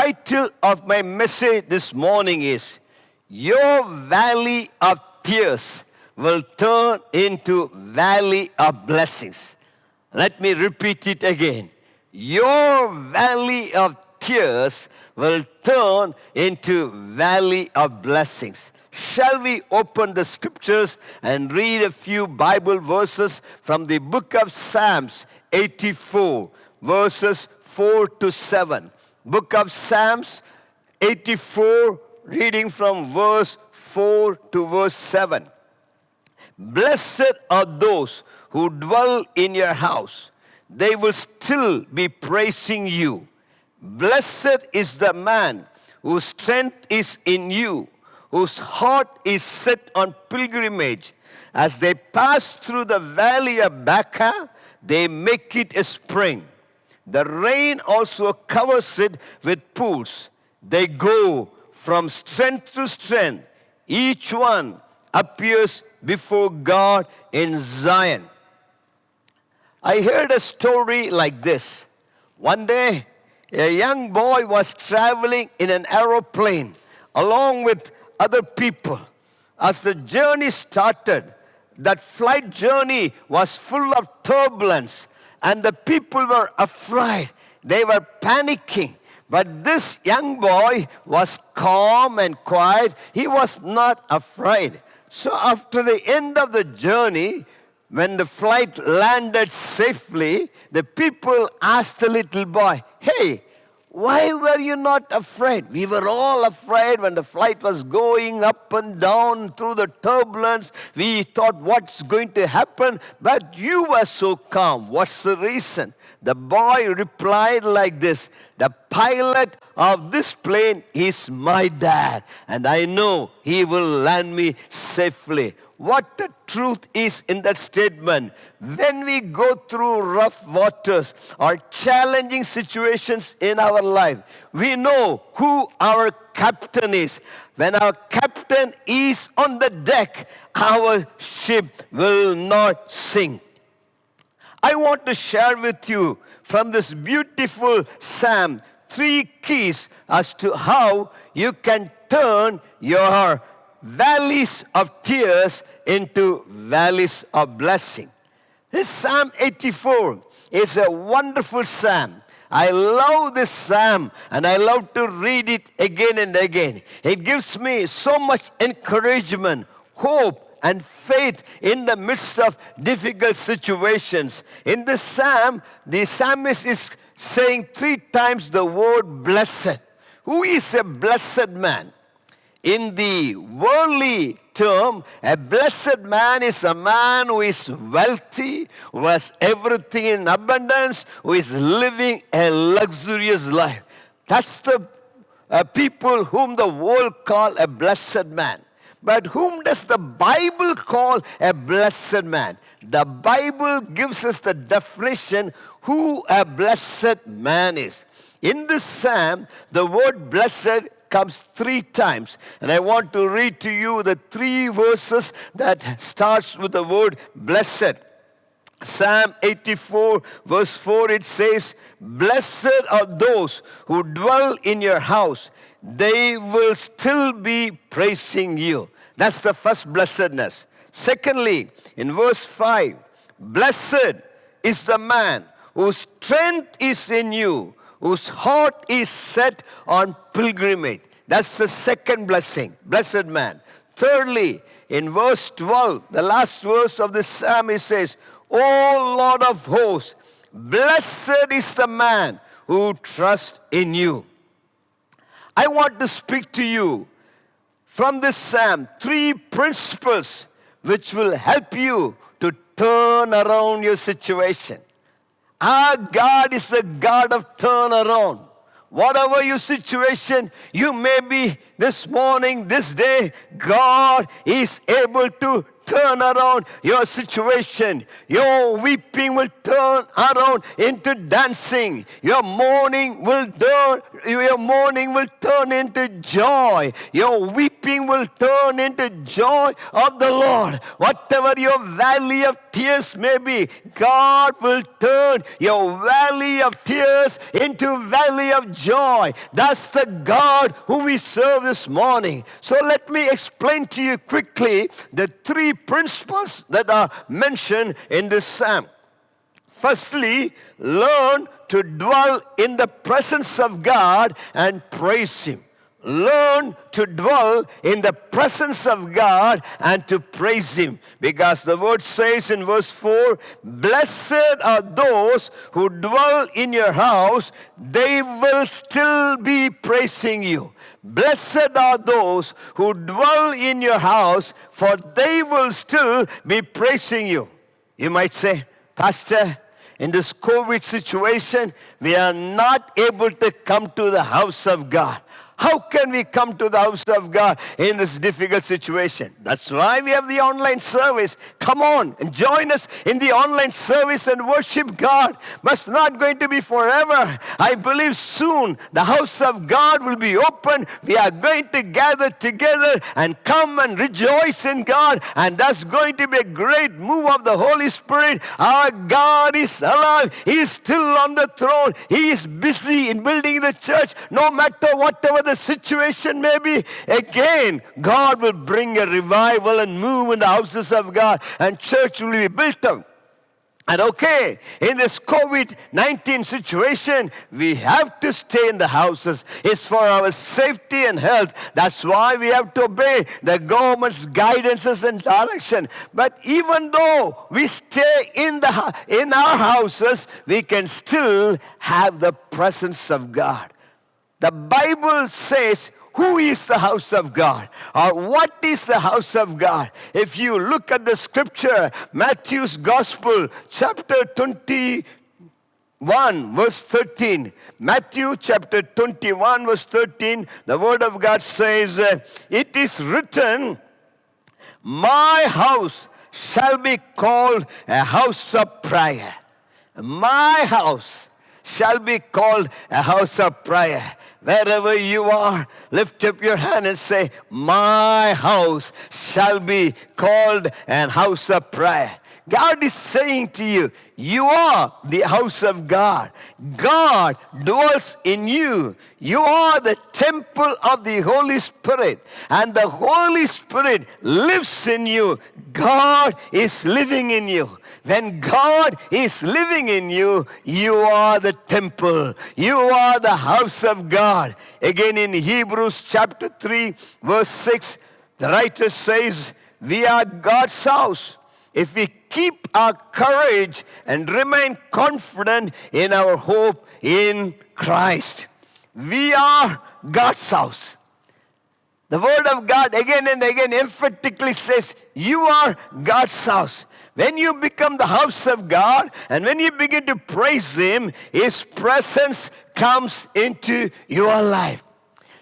title of my message this morning is, Your Valley of Tears Will Turn into Valley of Blessings. Let me repeat it again. Your valley of tears will turn into valley of blessings. Shall we open the scriptures and read a few Bible verses from the book of Psalms 84, verses 4 to 7. Book of Psalms 84, reading from verse 4 to verse 7. Blessed are those who dwell in your house. They will still be praising you. Blessed is the man whose strength is in you, whose heart is set on pilgrimage. As they pass through the valley of Baca, they make it a spring. The rain also covers it with pools. They go from strength to strength. Each one appears before God in Zion. I heard a story like this. One day, a young boy was traveling in an aeroplane along with other people. As the journey started, that flight journey was full of turbulence, and the people were afraid. They were panicking. But this young boy was calm and quiet. He was not afraid. So after the end of the journey, when the flight landed safely, the people asked the little boy, "Hey, why were you not afraid?" "We were all afraid when the flight was going up and down through the turbulence. We thought, what's going to happen? But you were so calm. What's the reason?" The boy replied like this, "The pilot of this plane is my dad, and I know he will land me safely." What the truth is in that statement, when we go through rough waters or challenging situations in our life, we know who our captain is. When our captain is on the deck, our ship will not sink. I want to share with you from this beautiful psalm 3 keys as to how you can turn your valleys of tears into valleys of blessing. This Psalm 84 is a wonderful psalm. I love this psalm and I love to read it again and again. It gives me so much encouragement, hope, and faith in the midst of difficult situations. In this psalm, the psalmist is saying 3 times the word blessed. Who is a blessed man? In the worldly term, a blessed man is a man who is wealthy, who has everything in abundance, who is living a luxurious life. That's the people whom the world call a blessed man. But whom does the Bible call a blessed man? The Bible gives us the definition who a blessed man is. In this psalm, the word blessed comes 3 times. And I want to read to you the 3 verses that starts with the word blessed. Psalm 84 verse 4, it says, "Blessed are those who dwell in your house. They will still be praising you." That's the first blessedness. Secondly, in verse 5, "Blessed is the man whose strength is in you, whose heart is set on pilgrimage." That's the second blessing, blessed man. Thirdly, in verse 12, the last verse of the psalm, it says, "O Lord of hosts, blessed is the man who trusts in you." I want to speak to you from this psalm 3 principles which will help you to turn around your situation. Our God is the God of turnaround. Whatever your situation you may be this morning, this day, God is able to turn around your situation. Your weeping will turn around into dancing. Your mourning will turn into joy. Your weeping will turn into joy of the Lord. Whatever your valley of tears may be, God will turn your valley of tears into valley of joy. That's the God whom we serve this morning. So let me explain to you quickly the three principles that are mentioned in this psalm. Firstly, learn to dwell in the presence of God and praise Him. Learn to dwell in the presence of God and to praise Him. Because the word says in verse 4, blessed are those who dwell in your house, they will still be praising you. Blessed are those who dwell in your house, for they will still be praising you. You might say, Pastor, in this COVID situation, we are not able to come to the house of God. How can we come to the house of God in this difficult situation? That's why we have the online service. Come on and join us in the online service and worship God. But it's not going to be forever. I believe soon the house of God will be open. We are going to gather together and come and rejoice in God. And that's going to be a great move of the Holy Spirit. Our God is alive. He is still on the throne. He is busy in building the church. No matter whatever the situation may be, again, God will bring a revival and move in the houses of God, and church will be built up. And okay, in this COVID-19 situation, we have to stay in the houses. It's for our safety and health. That's why we have to obey the government's guidances and direction. But even though we stay in our houses, we can still have the presence of God. The Bible says, who is the house of God? Or what is the house of God? If you look at the scripture, Matthew's Gospel, chapter 21, verse 13. Matthew chapter 21, verse 13, the Word of God says, it is written, my house shall be called a house of prayer. My house shall be called a house of prayer. Wherever you are, lift up your hand and say, my house shall be called an house of prayer. God is saying to you, you are the house of God. God dwells in you. You are the temple of the Holy Spirit. And the Holy Spirit lives in you. God is living in you. When God is living in you, you are the temple. You are the house of God. Again in Hebrews chapter 3, verse 6, the writer says, we are God's house if we keep our courage and remain confident in our hope in Christ. We are God's house. The Word of God again and again emphatically says, you are God's house. When you become the house of God and when you begin to praise Him, His presence comes into your life.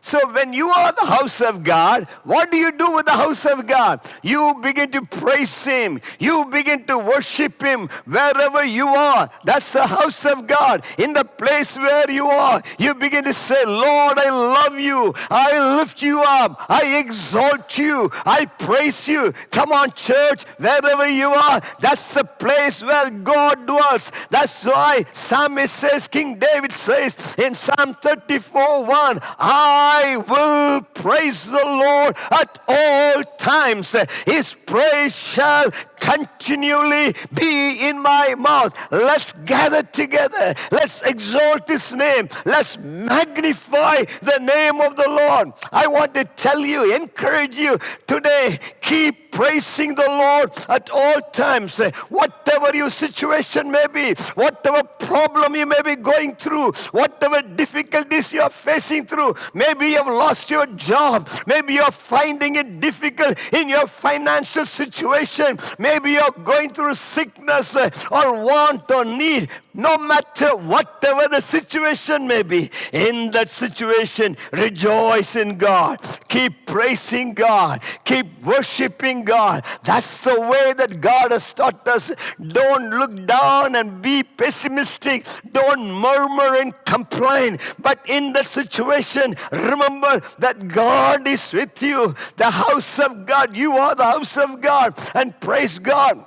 So when you are the house of God, what do you do with the house of God? You begin to praise Him. You begin to worship Him wherever you are. That's the house of God. In the place where you are, you begin to say, Lord, I love you. I lift you up. I exalt you. I praise you. Come on, church, wherever you are, that's the place where God dwells. That's why Psalmist says, King David says in Psalm 34:1, I will praise the Lord at all times. His praise shall continually be in my mouth. Let's gather together. Let's exalt His name. Let's magnify the name of the Lord. I want to tell you, encourage you today, keep praising the Lord at all times. Whatever your situation may be, whatever problem you may be going through, whatever difficulties you are facing through, maybe you have lost your job, maybe you are finding it difficult in your financial situation, maybe you're going through sickness or want or need. No matter whatever the situation may be, in that situation, rejoice in God. Keep praising God. Keep worshiping God. That's the way that God has taught us. Don't look down and be pessimistic. Don't murmur and complain. But in that situation, remember that God is with you. The house of God. You are the house of God. And praise God.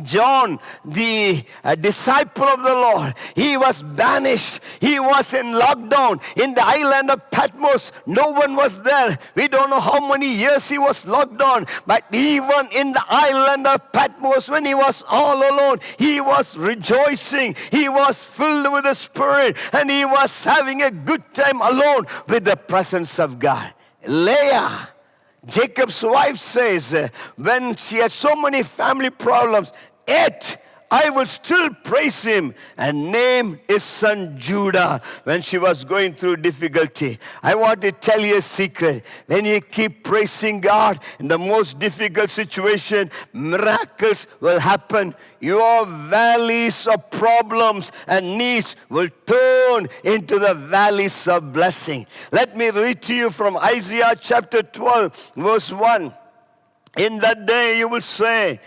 John, the disciple of the Lord, he was banished. He was in lockdown in the island of Patmos. No one was there. We don't know how many years he was locked down. But even in the island of Patmos, when he was all alone, he was rejoicing. He was filled with the Spirit. And he was having a good time alone with the presence of God. Leah, Jacob's wife, says, when she had so many family problems, yet I will still praise him, and name his son Judah when she was going through difficulty. I want to tell you a secret. When you keep praising God in the most difficult situation, miracles will happen. Your valleys of problems and needs will turn into the valleys of blessing. Let me read to you from Isaiah chapter 12, verse 1. In that day you will say,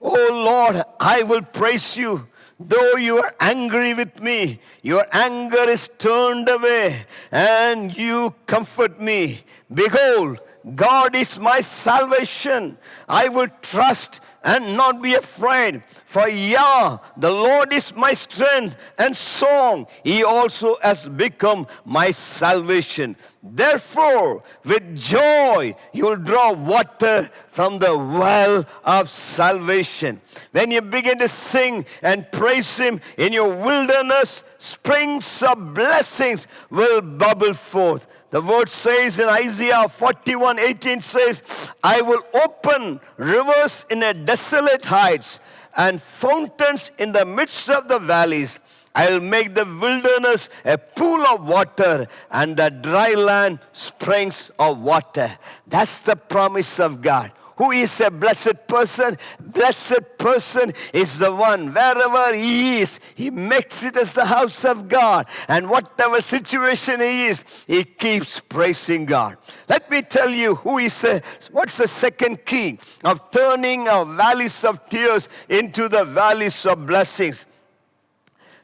"Oh Lord, I will praise you. Though you are angry with me, your anger is turned away, and you comfort me. Behold, God is my salvation. I will trust and not be afraid. For Yah, the Lord is my strength and song. He also has become my salvation. Therefore, with joy, you will draw water from the well of salvation." When you begin to sing and praise him in your wilderness, springs of blessings will bubble forth. The word says in Isaiah 41:18 says, "I will open rivers in a desolate heights and fountains in the midst of the valleys. I will make the wilderness a pool of water and the dry land springs of water." That's the promise of God. Who is a blessed person? Blessed person is the one, wherever he is, he makes it as the house of God. And whatever situation he is, he keeps praising God. Let me tell you what's the second key of turning our valleys of tears into the valleys of blessings.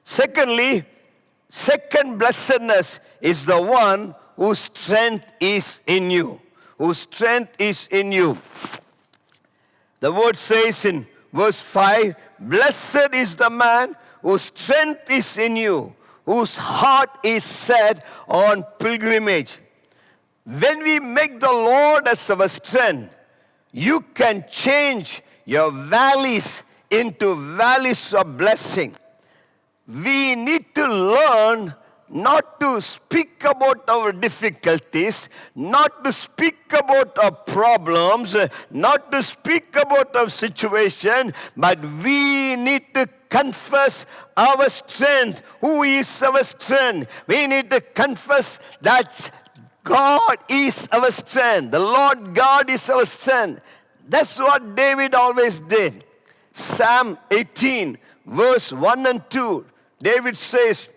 Secondly, second blessedness is the one whose strength is in you. Whose strength is in you. The word says in verse 5, "Blessed is the man whose strength is in you, whose heart is set on pilgrimage." When we make the Lord as our strength, you can change your valleys into valleys of blessing. We need to learn not to speak about our difficulties, not to speak about our problems, not to speak about our situation, but we need to confess our strength. Who is our strength? We need to confess that God is our strength. The Lord God is our strength. That's what David always did. Psalm 18, verse 1 and 2. David says,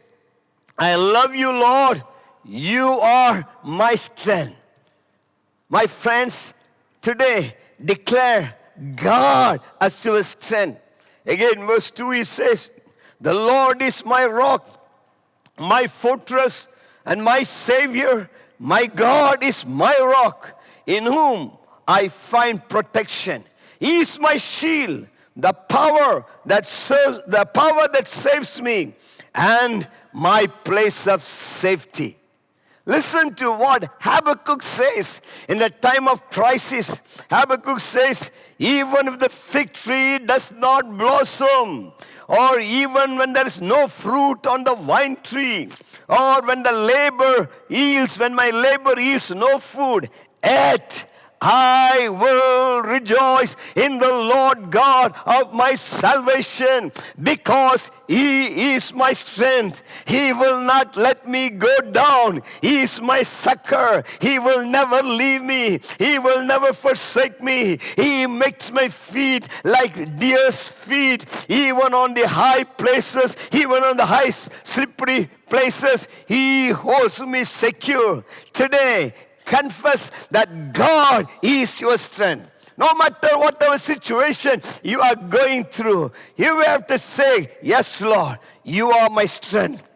"I love you, Lord. You are my strength." My friends, today declare God as your strength. Again, verse 2, he says, "The Lord is my rock, my fortress, and my Savior. My God is my rock, in whom I find protection. He is my shield, the power that saves me, and my place of safety." Listen to what Habakkuk says in the time of crisis. Habakkuk says, "Even if the fig tree does not blossom, or even when there is no fruit on the vine tree, or when my labor yields no food, yet I will rejoice in the Lord God of my salvation, because He is my strength. He will not let me go down. He is my succor. He will never leave me. He will never forsake me. He makes my feet like deer's feet, even on the high places, even on the high slippery places. He holds me secure. Today, confess that God is your strength. No matter whatever situation you are going through, you have to say, yes, Lord, you are my strength.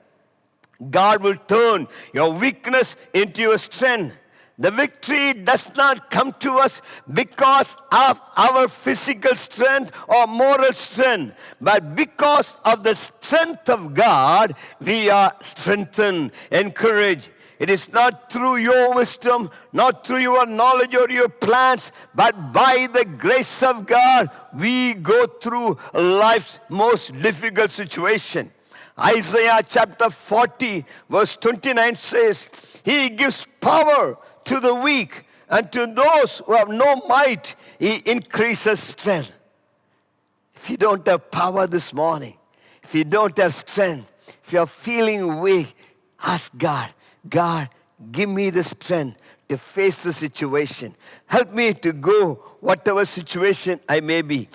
God will turn your weakness into your strength. The victory does not come to us because of our physical strength or moral strength, but because of the strength of God, we are strengthened, encouraged. It is not through your wisdom, not through your knowledge or your plans, but by the grace of God, we go through life's most difficult situation. Isaiah chapter 40, verse 29 says, He gives power to the weak, and to those who have no might, He increases strength. If you don't have power this morning, if you don't have strength, if you are feeling weak, ask God, God, give me the strength to face the situation. Help me to go whatever situation I may be.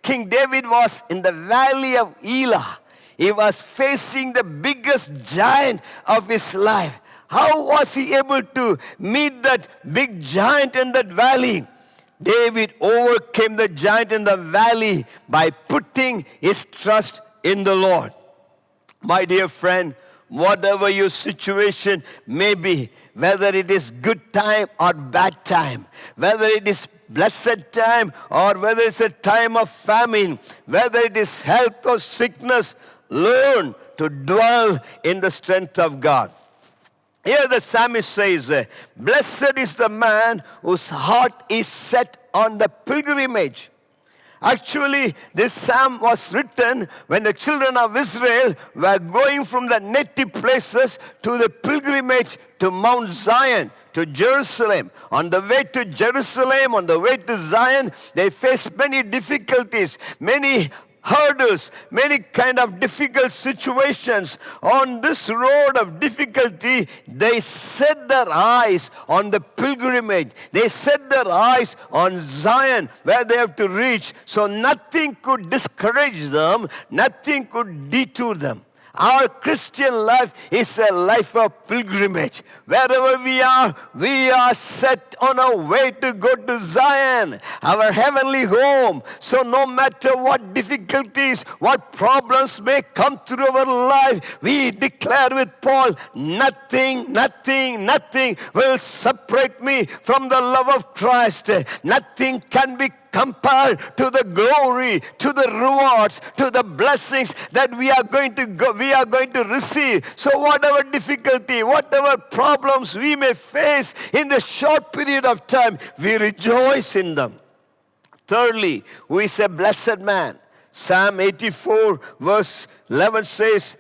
King David was in the valley of Elah. He was facing the biggest giant of his life. How was he able to meet that big giant in that valley? David overcame the giant in the valley by putting his trust in the Lord. My dear friend, whatever your situation may be, whether it is good time or bad time, whether it is blessed time or whether it's a time of famine, whether it is health or sickness, learn to dwell in the strength of God. Here the psalmist says, blessed is the man whose heart is set on the pilgrimage. Actually, this psalm was written when the children of Israel were going from the native places to the pilgrimage to Mount Zion, to Jerusalem. On the way to Jerusalem, on the way to Zion, they faced many difficulties, many hurdles, many kind of difficult situations. On this road of difficulty, they set their eyes on the pilgrimage. They set their eyes on Zion, where they have to reach. So nothing could discourage them, nothing could detour them. Our Christian life is a life of pilgrimage. Wherever we are set on our way to go to Zion, our heavenly home. So no matter what difficulties, what problems may come through our life, we declare with Paul, nothing will separate me from the love of Christ. Nothing can be compared to the glory, to the rewards, to the blessings that we are going to receive. So whatever difficulty, whatever problems we may face in the short period of time, we rejoice in them. Thirdly, who is a blessed man? Psalm 84 verse 11 says,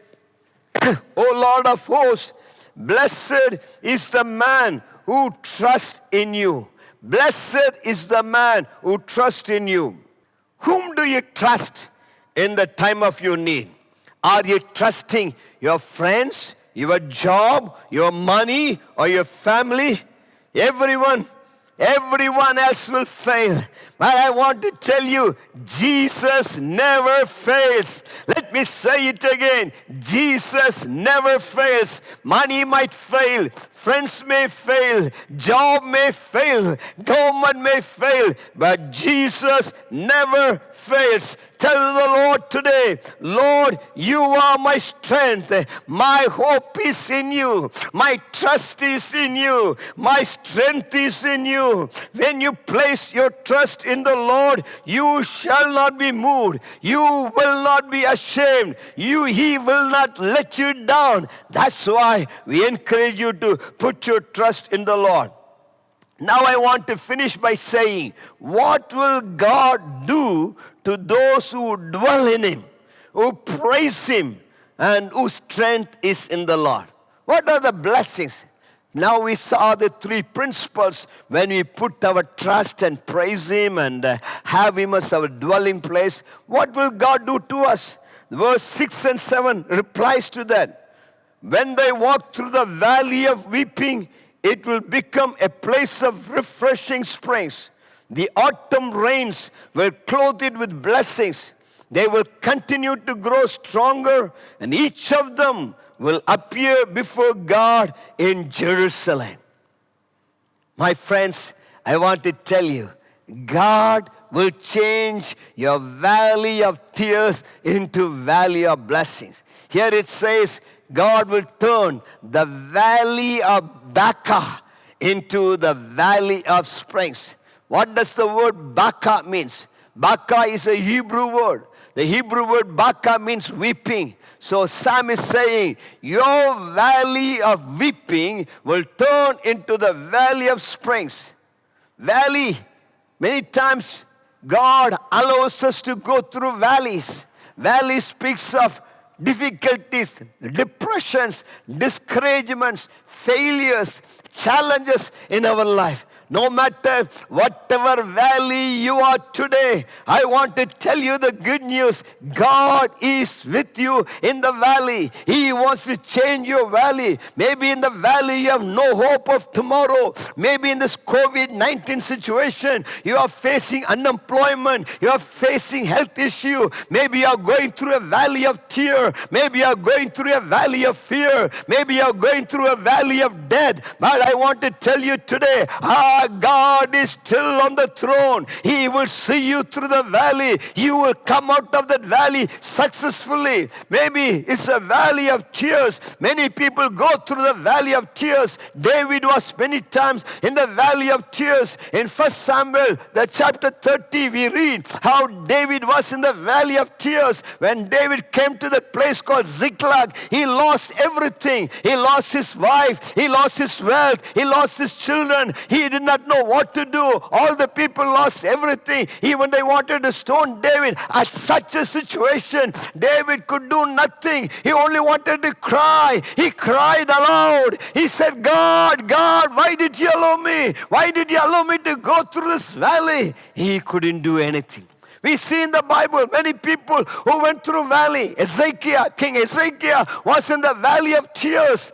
O Lord of hosts, blessed is the man who trusts in you. Blessed is the man who trusts in you. Whom do you trust in the time of your need? Are you trusting your friends, your job, your money, or your family? Everyone else will fail. But I want to tell you, Jesus never fails. Let me say it again. Jesus never fails. Money might fail. Friends may fail. Job may fail. Government may fail. But Jesus never fails. Tell the Lord today, Lord, you are my strength. My hope is in you. My trust is in you. My strength is in you. When you place your trust in the Lord, you shall not be moved. You will not be ashamed. He will not let you down. That's why we encourage you to put your trust in the Lord. Now I want to finish by saying, what will God do to those who dwell in Him, who praise Him, and whose strength is in the Lord? What are the blessings? Now we saw the three principles when we put our trust and praise Him and have Him as our dwelling place. What will God do to us? Verse 6 and 7 replies to that. When they walk through the valley of weeping, it will become a place of refreshing springs. The autumn rains will clothe it with blessings. They will continue to grow stronger, and each of them will appear before God in Jerusalem. My friends, I want to tell you, God will change your valley of tears into valley of blessings. Here it says, God will turn the valley of Baca into the valley of springs. What does the word Baca means? Baca is a Hebrew word. The Hebrew word Baca means weeping. So Sam is saying, your valley of weeping will turn into the valley of springs. Valley, many times God allows us to go through valleys. Valley speaks of difficulties, depressions, discouragements, failures, challenges in our life. No matter whatever valley you are today, I want to tell you the good news. God is with you in the valley. He wants to change your valley. Maybe in the valley you have no hope of tomorrow. Maybe in this COVID-19 situation, you are facing unemployment. You are facing health issue. Maybe you are going through a valley of tear. Maybe you are going through a valley of fear. Maybe you are going through a valley of death. But I want to tell you today, God is still on the throne. He will see you through the valley. You will come out of that valley successfully. Maybe it's a valley of tears. Many people go through the valley of tears. David was many times in the valley of tears. In 1 Samuel, the chapter 30, we read how David was in the valley of tears. When David came to the place called Ziklag, he lost everything. He lost his wife. He lost his wealth. He lost his children. He did not know what to do. All the people lost everything. Even they wanted to stone David. At such a situation, David could do nothing. He only wanted to cry. He cried aloud. He said, God, why did you allow me? Why did you allow me to go through this valley? He couldn't do anything. We see in the Bible many people who went through valley. King Ezekiel was in the valley of tears.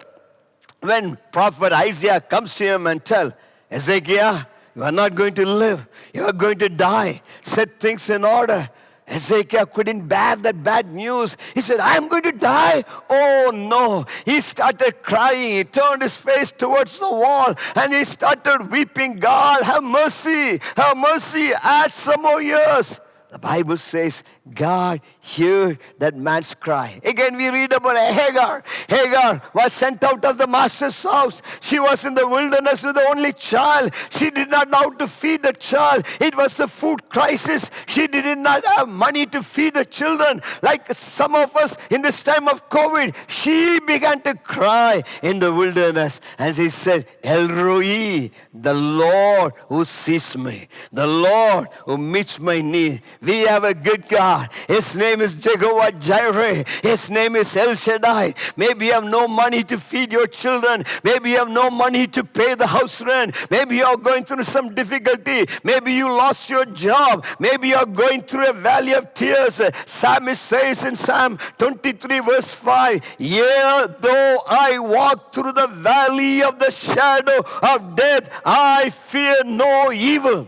When prophet Isaiah comes to him and tells, Ezekiel, you are not going to live. You are going to die. Set things in order. Ezekiel couldn't bear that bad news. He said, I am going to die. Oh no. He started crying. He turned his face towards the wall and he started weeping. God, have mercy. Have mercy. Add some more years. The Bible says God heard that man's cry. Again, we read about Hagar. Hagar was sent out of the master's house. She was in the wilderness with the only child. She did not know how to feed the child. It was a food crisis. She did not have money to feed the children. Like some of us in this time of COVID, she began to cry in the wilderness. And she said, El Roi, the Lord who sees me, the Lord who meets my need. We have a good God. His name is Jehovah Jireh. His name is El Shaddai. Maybe you have no money to feed your children. Maybe you have no money to pay the house rent. Maybe you are going through some difficulty. Maybe you lost your job. Maybe you are going through a valley of tears. Psalmist says in Psalm 23 verse 5, Yea, though I walk through the valley of the shadow of death, I fear no evil.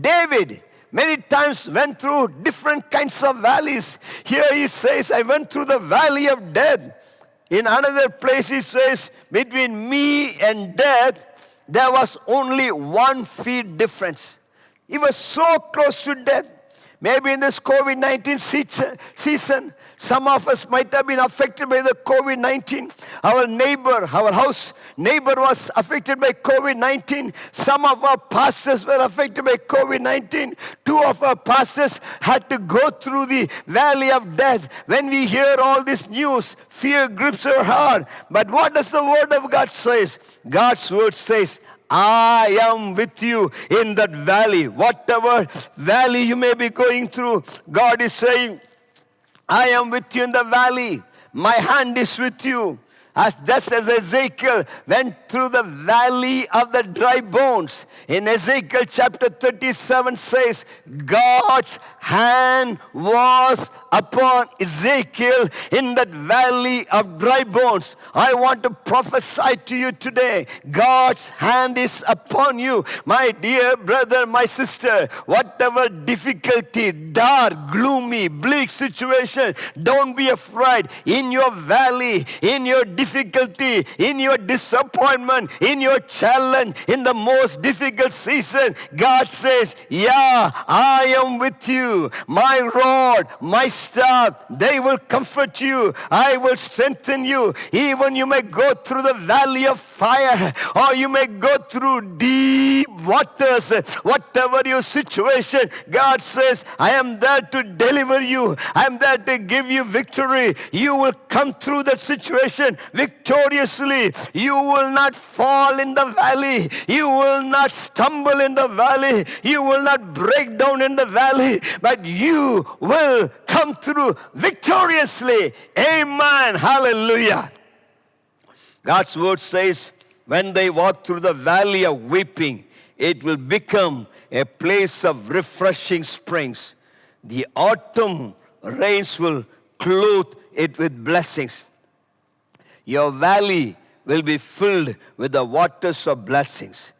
David many times went through different kinds of valleys. Here he says, I went through the valley of death. In another place he says, between me and death, there was only 1 feet difference. He was so close to death. Maybe in this COVID-19 season, some of us might have been affected by the COVID-19. Our neighbor, our house neighbor was affected by COVID-19. Some of our pastors were affected by COVID-19. 2 of our pastors had to go through the valley of death. When we hear all this news, fear grips our heart. But what does the word of God say? God's word says, I am with you in that valley. Whatever valley you may be going through, God is saying, I am with you in the valley. My hand is with you. Just as Ezekiel went through the valley of the dry bones. In Ezekiel chapter 37 says, God's hand was upon Ezekiel in that valley of dry bones. I want to prophesy to you today. God's hand is upon you. My dear brother, my sister, whatever difficulty, dark, gloomy, bleak situation, don't be afraid. In your valley, in your difficulty, in your disappointment, in your challenge, in the most difficult season, God says, yeah, I am with you. My rod, my staff, they will comfort you. I will strengthen you. Even you may go through the valley of fire, or you may go through deep waters. Whatever your situation, God says, I am there to deliver you. I am there to give you victory. You will come through that situation victoriously. You will not fall in the valley. You will not stumble in the valley. You will not break down in the valley, but you will come through victoriously. Amen. Hallelujah. God's word says, when they walk through the valley of weeping, it will become a place of refreshing springs. The autumn rains will clothe it with blessings. Your valley will be filled with the waters of blessings.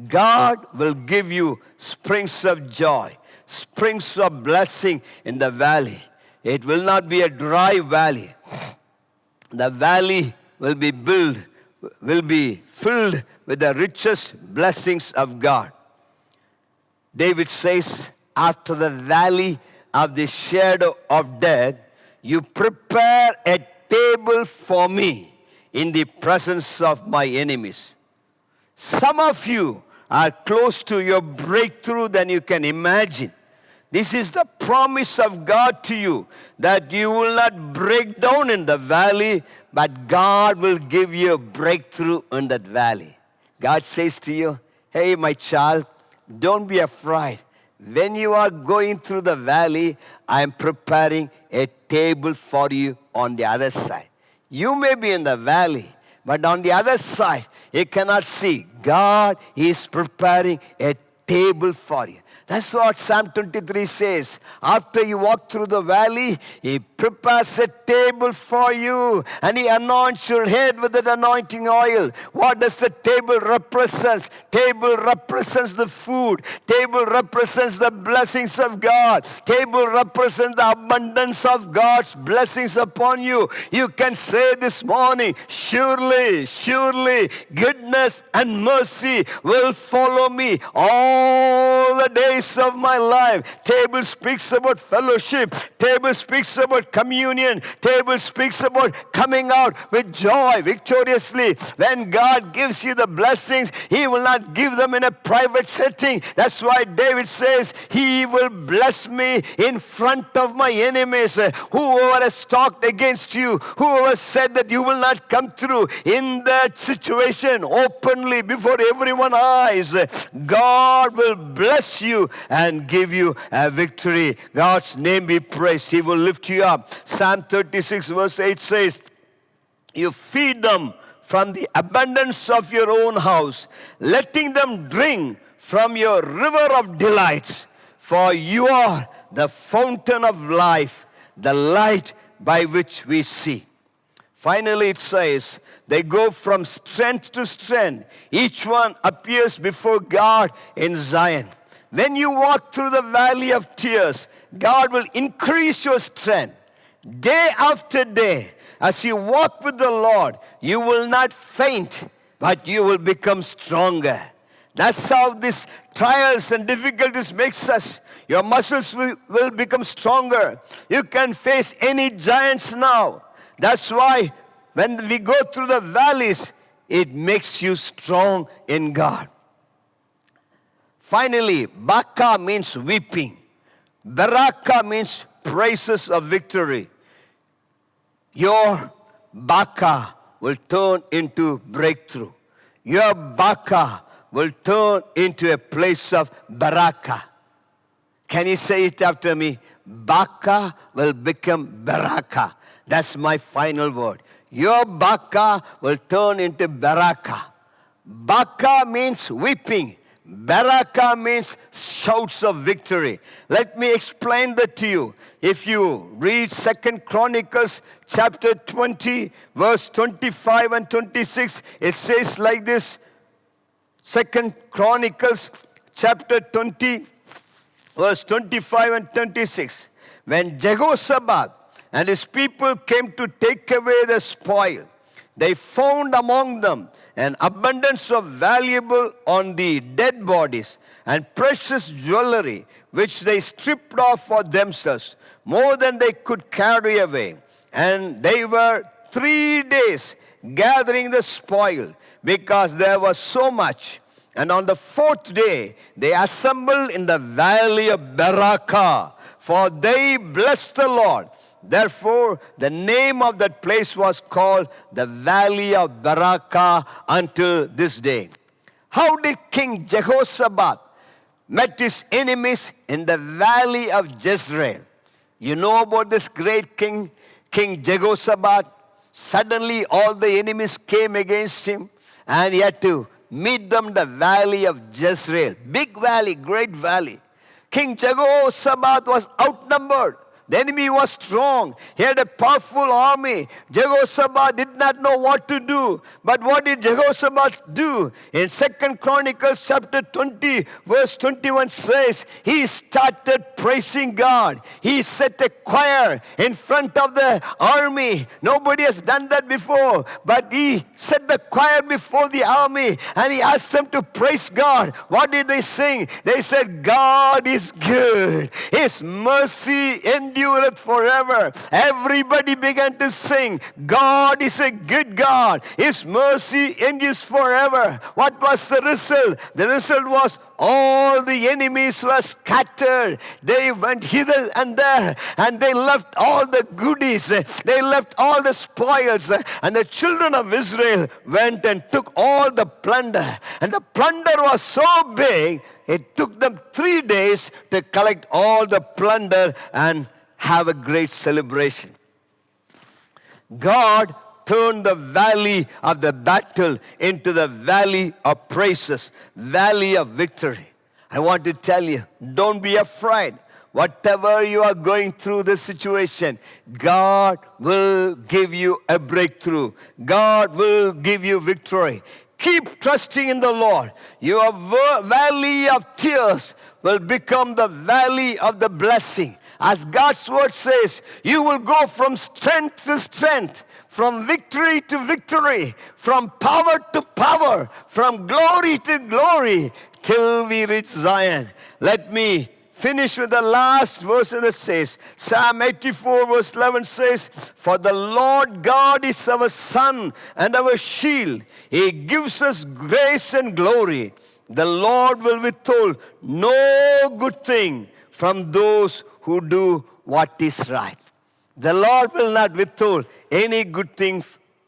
God will give you springs of joy, springs of blessing in the valley. It will not be a dry valley. The valley will be filled with the richest blessings of God. David says, after the valley of the shadow of death, you prepare a table for me in the presence of my enemies. Some of you are close to your breakthrough than you can imagine. This is the promise of God to you, that you will not break down in the valley, but God will give you a breakthrough in that valley. God says to you, hey, my child, don't be afraid. When you are going through the valley, I am preparing a table for you on the other side. You may be in the valley, but on the other side, you cannot see. God is preparing a table for you. That's what Psalm 23 says. After you walk through the valley, He prepares a table for you, and He anoints your head with that anointing oil. What does the table represent? Table represents the food. Table represents the blessings of God. Table represents the abundance of God's blessings upon you. You can say this morning, surely, surely, goodness and mercy will follow me all the days of my life. Table speaks about fellowship. Table speaks about communion. Table speaks about coming out with joy victoriously. When God gives you the blessings, He will not give them in a private setting. That's why David says, He will bless me in front of my enemies. Whoever has talked against you, whoever said that you will not come through in that situation openly before everyone's eyes, God will bless you and give you a victory. God's name be praised. He will lift you up. Psalm 36 verse 8 says, you feed them from the abundance of your own house, letting them drink from your river of delights. For you are the fountain of life, the light by which we see. Finally it says, they go from strength to strength. Each one appears before God in Zion. When you walk through the valley of tears, God will increase your strength. Day after day, as you walk with the Lord, you will not faint, but you will become stronger. That's how these trials and difficulties makes us. Your muscles will become stronger. You can face any giants now. That's why when we go through the valleys, it makes you strong in God. Finally, Baka means weeping. Baraka means praises of victory. Your Baka will turn into breakthrough. Your Baka will turn into a place of Baraka. Can you say it after me? Baka will become Baraka. That's my final word. Your Baka will turn into Baraka. Baka means weeping. Baraka means shouts of victory. Let me explain that to you. If you read 2 Chronicles chapter 20, verse 25 and 26, it says like this. 2 Chronicles chapter 20, verse 25 and 26. When Jehoshaphat and his people came to take away the spoil, they found among them an abundance of valuable on the dead bodies and precious jewelry, which they stripped off for themselves, more than they could carry away. And they were 3 days gathering the spoil, because there was so much. And on the 4th day, they assembled in the valley of Beraka, for they blessed the Lord. Therefore, the name of that place was called the Valley of Beraka until this day. How did King Jehoshaphat met his enemies in the valley of Jezreel? You know about this great king, King Jehoshaphat. Suddenly all the enemies came against him, and he had to meet them in the valley of Jezreel. Big valley, great valley. King Jehoshaphat was outnumbered. The enemy was strong. He had a powerful army. Jehoshaphat did not know what to do. But what did Jehoshaphat do? In 2 Chronicles chapter 20, verse 21 says, he started praising God. He set a choir in front of the army. Nobody has done that before. But he set the choir before the army and he asked them to praise God. What did they sing? They said, God is good. His mercy endureth forever. Everybody began to sing, God is a good God. His mercy endures forever. What was the result? The result was all the enemies were scattered. They went hither and there, and they left all the goodies. They left all the spoils. And the children of Israel went and took all the plunder. And the plunder was so big, it took them 3 days to collect all the plunder and have a great celebration. God turned the valley of the battle into the valley of praises, valley of victory. I want to tell you, don't be afraid. Whatever you are going through this situation, God will give you a breakthrough. God will give you victory. Keep trusting in the Lord. Your valley of tears will become the valley of the blessing. As God's word says, you will go from strength to strength, from victory to victory, from power to power, from glory to glory, till we reach Zion. Let me finish with the last verse that says, Psalm 84 verse 11 says, for the Lord God is our sun and our shield. He gives us grace and glory. The Lord will withhold no good thing from those who do what is right. The Lord will not withhold any good thing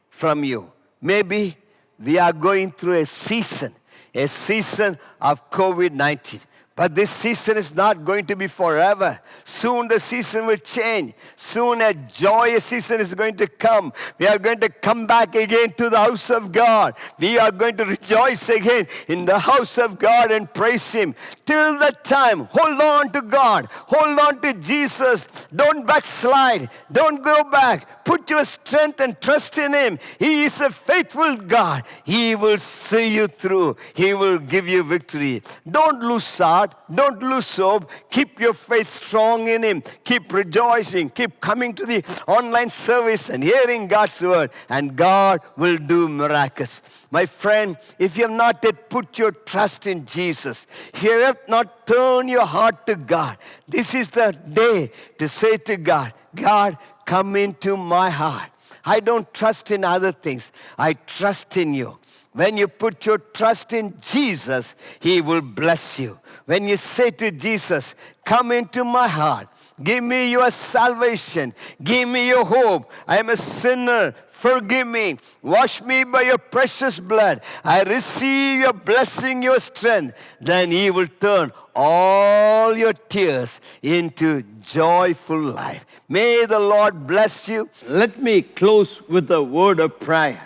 from you. Maybe we are going through a season of COVID-19. But this season is not going to be forever. Soon the season will change. Soon a joyous season is going to come. We are going to come back again to the house of God. We are going to rejoice again in the house of God and praise Him. Till that time, hold on to God. Hold on to Jesus. Don't backslide. Don't go back. Put your strength and trust in Him. He is a faithful God. He will see you through. He will give you victory. Don't lose heart. Don't lose hope. Keep your faith strong in Him. Keep rejoicing. Keep coming to the online service and hearing God's word. And God will do miracles. My friend, if you have not yet put your trust in Jesus, if you have not turned your heart to God, this is the day to say to God, God, come into my heart. I don't trust in other things. I trust in you. When you put your trust in Jesus, He will bless you. When you say to Jesus, come into my heart, give me your salvation, give me your hope. I am a sinner. Forgive me. Wash me by your precious blood. I receive your blessing, your strength. Then He will turn all your tears into joyful life. May the Lord bless you. Let me close with a word of prayer.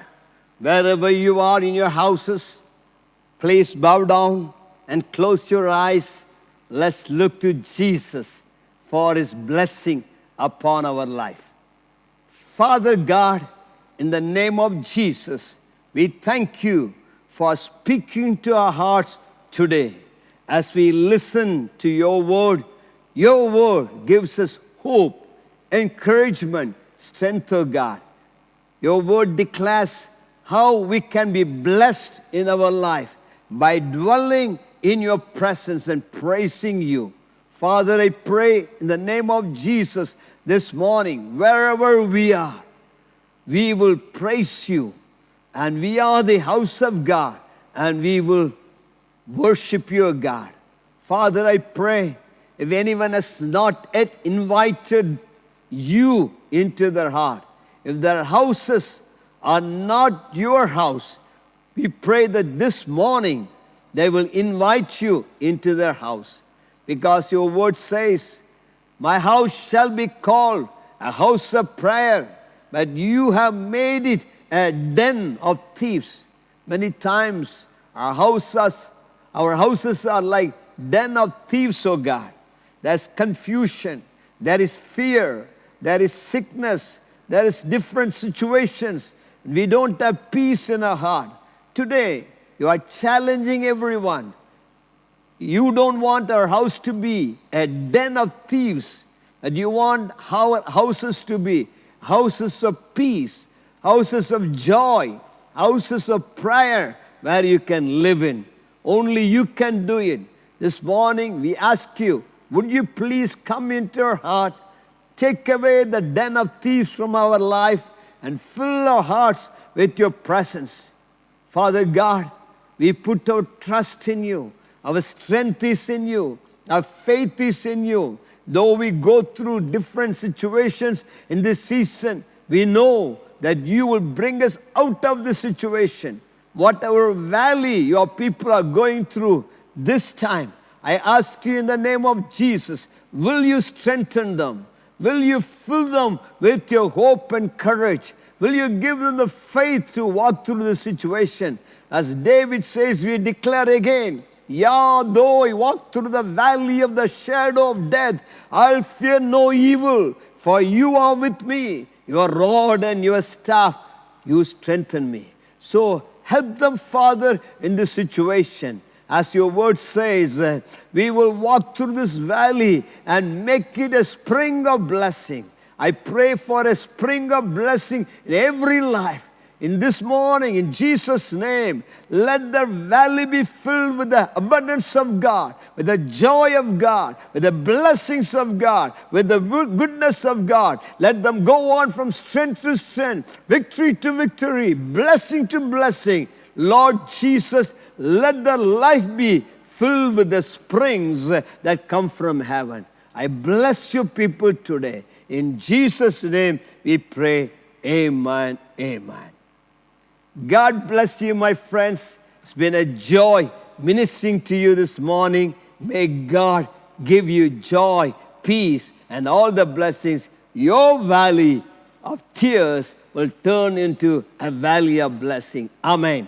Wherever you are in your houses, Please bow down and close your eyes. Let's look to Jesus for his blessing upon our life. Father God, in the name of Jesus, we thank you for speaking to our hearts today. As we listen to your word gives us hope, encouragement, strength, oh God. Your word declares how we can be blessed in our life by dwelling in your presence and praising you. Father, I pray in the name of Jesus this morning, wherever we are, we will praise you. And we are the house of God, and we will worship you, God. Father, I pray if anyone has not yet invited you into their heart, if their houses are not your house, we pray that this morning they will invite you into their house. Because your word says, my house shall be called a house of prayer, but you have made it a den of thieves. Many times our houses are like den of thieves, oh God. There's confusion, there is fear, there is sickness, there is different situations. We don't have peace in our heart. Today, you are challenging everyone. You don't want our house to be a den of thieves, but you want our houses to be houses of peace, houses of joy, houses of prayer where you can live in. Only you can do it. This morning we ask you, would you please come into our heart, take away the den of thieves from our life, and fill our hearts with your presence. Father God, we put our trust in you. Our strength is in you. Our faith is in you. Though we go through different situations in this season, we know that you will bring us out of the situation. Whatever valley your people are going through this time, I ask you in the name of Jesus, will you strengthen them? Will you fill them with your hope and courage? Will you give them the faith to walk through the situation? As David says, we declare again, yeah, though I walk through the valley of the shadow of death, I'll fear no evil, for you are with me. Your rod and your staff, you strengthen me. So help them, Father, in this situation. As your word says, we will walk through this valley and make it a spring of blessing. I pray for a spring of blessing in every life. In this morning, in Jesus' name, let the valley be filled with the abundance of God, with the joy of God, with the blessings of God, with the goodness of God. Let them go on from strength to strength, victory to victory, blessing to blessing. Lord Jesus, let their life be filled with the springs that come from heaven. I bless you people today. In Jesus' name we pray, amen, amen. God bless you, my friends. It's been a joy ministering to you this morning. May God give you joy, peace, and all the blessings. Your valley of tears will turn into a valley of blessing. Amen.